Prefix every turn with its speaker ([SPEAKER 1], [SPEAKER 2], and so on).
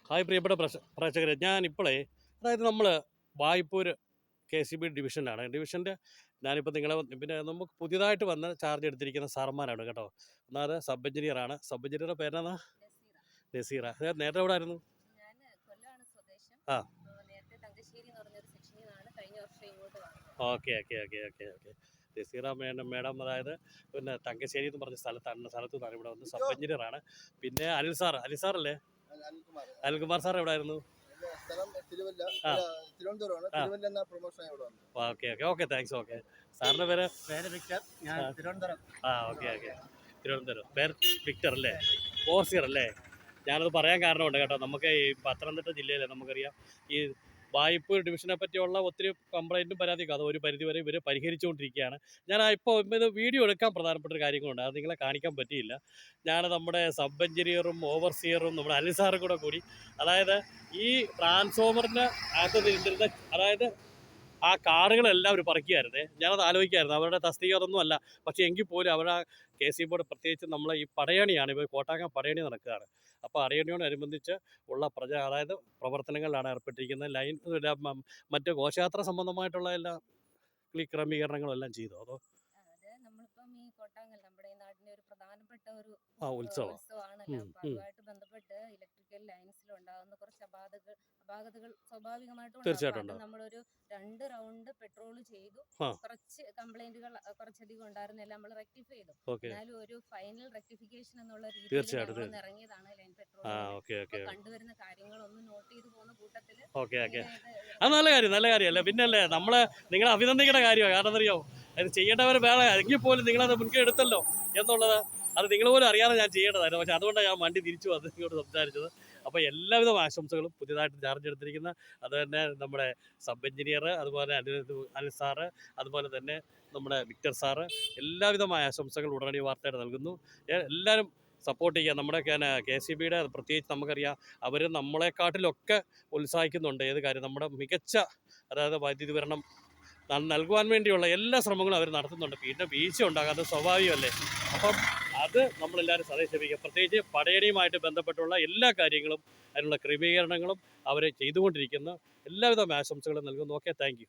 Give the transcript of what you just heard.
[SPEAKER 1] Hi പ്രിയപ്പെട്ട പ്രേക്ഷകരെ, ഞാനിപ്പോഴേ അതായത് നമ്മൾ വായ്പൂർ KCB ഡിവിഷനാണ്. ഡിവിഷൻ്റെ ഞാനിപ്പോൾ നിങ്ങളെ പിന്നെ നമുക്ക് പുതിയതായിട്ട് വന്ന് ചാർജ് എടുത്തിരിക്കുന്ന സാറന്മാരാണ് കേട്ടോ. ഒന്നാമത് സബ് എഞ്ചിനീയറാണ്. സബ് എഞ്ചിനീയറുടെ പേരാണ് നസീറ. നേരത്തെ എവിടെ ആയിരുന്നു? ആ ഓക്കെ. നസീറ മേഡം അതായത് പിന്നെ തങ്കശ്ശേരി എന്ന് പറഞ്ഞ സ്ഥലത്ത് നിന്നാണ് ഇവിടെ വന്ന് സബ് എഞ്ചിനീയറാണ്. പിന്നെ അനിൽ സാറല്ലേ? അനിൽകുമാർ സാർ എവിടെ ആയിരുന്നു? Okay thanks. ഓക്കെ, സാറിൻ്റെ പേര്?
[SPEAKER 2] വിക്ടർ. ഞാൻ തിരുവനന്തപുരം.
[SPEAKER 1] തിരുവനന്തപുരം. പേര് വിക്ടർ അല്ലേ? ഓവർസിയർ അല്ലേ? ഞാനത് പറയാൻ കാരണമുണ്ട് കേട്ടോ. നമുക്ക് ഈ പത്തനംതിട്ട ജില്ലയിലെ നമുക്കറിയാം ഈ വായ്പൂർ ഡിവിഷനെ പറ്റിയുള്ള ഒത്തിരി കംപ്ലൈൻറ്റും പരാതിയൊക്കെ അത് ഒരു പരിധിവരെ ഇവർ പരിഹരിച്ചുകൊണ്ടിരിക്കുകയാണ്. ഞാൻ ഇപ്പോൾ ഇത് വീഡിയോ എടുക്കാൻ പ്രധാനപ്പെട്ട ഒരു കാര്യങ്ങളുണ്ട്, അത് നിങ്ങളെ കാണിക്കാൻ പറ്റിയില്ല. ഞാൻ നമ്മുടെ സബ് എഞ്ചിനീയറും ഓവർസിയറും നമ്മുടെ അനിൽ സാറും കൂടി അതായത് ഈ ട്രാൻസ്ഫോമറിന് അകത്ത് നിന്നിരുന്ന അതായത് ആ കാറുകളെല്ലാം അവർ പറിക്കുകയായിരുന്നേ. ഞാനത് ആലോചിക്കായിരുന്നു, അവരുടെ തസ്തിക അതൊന്നും അല്ല, പക്ഷേ എങ്കിൽ പോലും അവരുടെ KCB ബോർഡ് പ്രത്യേകിച്ച് നമ്മളെ ഈ പടയണിയാണ്, ഇപ്പോൾ കോട്ടാങ്ങ പടയണി നടക്കുകയാണ്. അപ്പോൾ അടയണിയോടനുബന്ധിച്ച് ഉള്ള അതായത് പ്രവർത്തനങ്ങളിലാണ് ഏർപ്പെട്ടിരിക്കുന്നത്. ലൈൻ മറ്റ് ഘോഷയാത്ര സംബന്ധമായിട്ടുള്ള എല്ലാ ക്രമീകരണങ്ങളും എല്ലാം ചെയ്തു. അതോ
[SPEAKER 3] നമ്മളിപ്പം ഈ കോട്ടാങ്ങൽ നമ്മുടെ ഈ നാടിന്റെ ഒരു പ്രധാനപ്പെട്ട ഒരു
[SPEAKER 1] ഉത്സവമാണല്ലോ.
[SPEAKER 3] അപ്പൊ അതുമായിട്ട് ബന്ധപ്പെട്ട് ഇലക്ട്രിക്കൽ ലൈൻസിൽ ഉണ്ടാകുന്ന കുറച്ച് അപാകതകൾ സ്വാഭാവികമായിട്ടും
[SPEAKER 1] തീർച്ചയായിട്ടും
[SPEAKER 3] നമ്മളൊരു 2 റൗണ്ട് പെട്രോൾ ചെയ്തു. കുറച്ച് കംപ്ലൈന്റുകൾ കുറച്ചധികം ഉണ്ടായിരുന്ന എല്ലാം നമ്മൾ റെക്ടിഫൈ ചെയ്തു. എന്നാലും ഒരു ഫൈനൽ റെക്ടിഫിക്കേഷൻ എന്നുള്ള രീതിയിൽ ഇറങ്ങിയതാണ് ലൈൻ പെട്രോൾ. കണ്ടുവരുന്ന കാര്യങ്ങളൊന്നും നോട്ട് ചെയ്തു പോകുന്ന കൂട്ടത്തില്
[SPEAKER 1] അത് നല്ല കാര്യമല്ലേ? പിന്നല്ലേ നമ്മളെ നിങ്ങളെ അഭിനന്ദിക്കേണ്ട കാര്യമാണ്. കാരണം അറിയോ, അത് ചെയ്യേണ്ടവർ വേറെ, എങ്കിൽ പോലും നിങ്ങളത് മുൻകൈ എടുത്തല്ലോ എന്നുള്ളത് അത് നിങ്ങൾ പോലും അറിയാതെ ഞാൻ ചെയ്യേണ്ടതായിരുന്നു. പക്ഷേ അതുകൊണ്ടാണ് ഞാൻ വണ്ടി തിരിച്ചു വന്ന് ഇങ്ങോട്ട് സംസാരിച്ചത്. അപ്പോൾ എല്ലാവിധ ആശംസകളും പുതിയതായിട്ട് ചാർജ് എടുത്തിരിക്കുന്ന അത് തന്നെ നമ്മുടെ സബ് എഞ്ചിനീയർ, അതുപോലെ അനിൽ സാറ്, അതുപോലെ തന്നെ നമ്മുടെ വിക്ടർ സാറ്, എല്ലാവിധമായ ആശംസകൾ ഉടനടി വാർത്തയായിട്ട് നൽകുന്നു. എല്ലാവരും സപ്പോർട്ട് ചെയ്യുക. നമ്മുടെ KCBയുടെ പ്രത്യേകിച്ച് നമുക്കറിയാം അവർ നമ്മളെക്കാട്ടിലൊക്കെ ഉത്സാഹിക്കുന്നുണ്ട് ഏത് കാര്യം. നമ്മുടെ മികച്ച അതായത് വൈദ്യുതി വിതരണം നൽകുവാൻ വേണ്ടിയുള്ള എല്ലാ ശ്രമങ്ങളും അവർ നടത്തുന്നുണ്ട്. പിന്നെ വീഴ്ച ഉണ്ടാകാതെ സ്വാഭാവികമല്ലേ? അപ്പം അത് നമ്മളെല്ലാവരും സദസ്സിപ്പിക്കുക. പ്രത്യേകിച്ച് പടയണിയുമായിട്ട് ബന്ധപ്പെട്ടുള്ള എല്ലാ കാര്യങ്ങളും അതിനുള്ള ക്രമീകരണങ്ങളും അവർ ചെയ്തുകൊണ്ടിരിക്കുന്ന എല്ലാവിധ ആശംസകളും നൽകുന്നു. Okay, thank you.